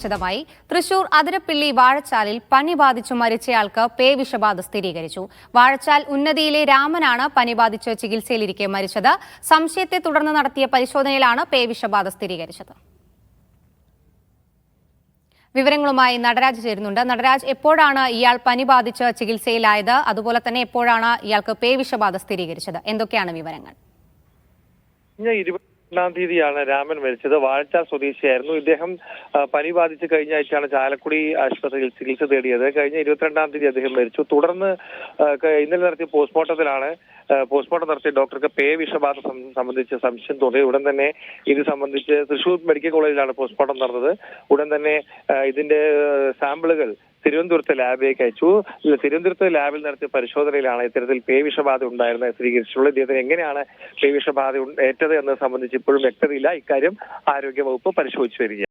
വിശദമായി തൃശൂർ അതിരപ്പിള്ളി വാഴച്ചാലിൽ പനി ബാധിച്ചു മരിച്ചയാൾക്ക് പേവിഷബാധ സ്ഥിരീകരിച്ചു. വാഴച്ചാൽ ഉന്നതിയിലെ രാമനാണ് പനി ബാധിച്ച് ചികിത്സയിലിരിക്കെ മരിച്ചത്. സംശയത്തെ തുടർന്ന് നടത്തിയ പരിശോധനയിലാണ് പേവിഷബാധ സ്ഥിരീകരിച്ചത്. വിവരങ്ങളുമായി നടരാജ് ചേരുന്നുണ്ട്. നടരാജ്, എപ്പോഴാണ് ഇയാൾ പനി ബാധിച്ച് ചികിത്സയിലായത്? അതുപോലെ തന്നെ എപ്പോഴാണ് ഇയാൾക്ക് പേവിഷബാധ സ്ഥിരീകരിച്ചത്? എന്തൊക്കെയാണ് വിവരങ്ങൾ? 22-ാം തീയതിയാണ് രാമൻ മരിച്ചത്. വാഴച്ചാൽ സ്വദേശിയായിരുന്നു. ഇദ്ദേഹം പനി ബാധിച്ച് കഴിഞ്ഞ ആഴ്ചയാണ് ചാലക്കുടി ആശുപത്രിയിൽ ചികിത്സ തേടിയത്. കഴിഞ്ഞ 22-ാം തീയതി അദ്ദേഹം മരിച്ചു. തുടർന്ന് ഇന്നലെ നടത്തിയ പോസ്റ്റ്മോർട്ടം നടത്തിയ ഡോക്ടർക്ക് പേവിഷബാധ സംബന്ധിച്ച് സംശയം തോന്നി. ഉടൻ തന്നെ ഇത് സംബന്ധിച്ച് തൃശൂർ മെഡിക്കൽ കോളേജിലാണ് പോസ്റ്റ്മോർട്ടം നടന്നത്. ഉടൻ തന്നെ ഇതിന്റെ സാമ്പിളുകൾ തിരുവനന്തപുരത്തെ ലാബിലേക്ക് അയച്ചു. തിരുവനന്തപുരത്തെ ലാബിൽ നടത്തിയ പരിശോധനയിലാണ് ഇത്തരത്തിൽ പേവിഷബാധ ഉണ്ടായിരുന്നത് സ്ഥിരീകരിച്ചിട്ടുള്ളത്. ഇദ്ദേഹത്തിന് എങ്ങനെയാണ് പേവിഷബാധ ഏറ്റത് എന്നത് സംബന്ധിച്ച് ഇപ്പോഴും വ്യക്തതയില്ല. ഇക്കാര്യം ആരോഗ്യവകുപ്പ് പരിശോധിച്ചു വരികയാണ്.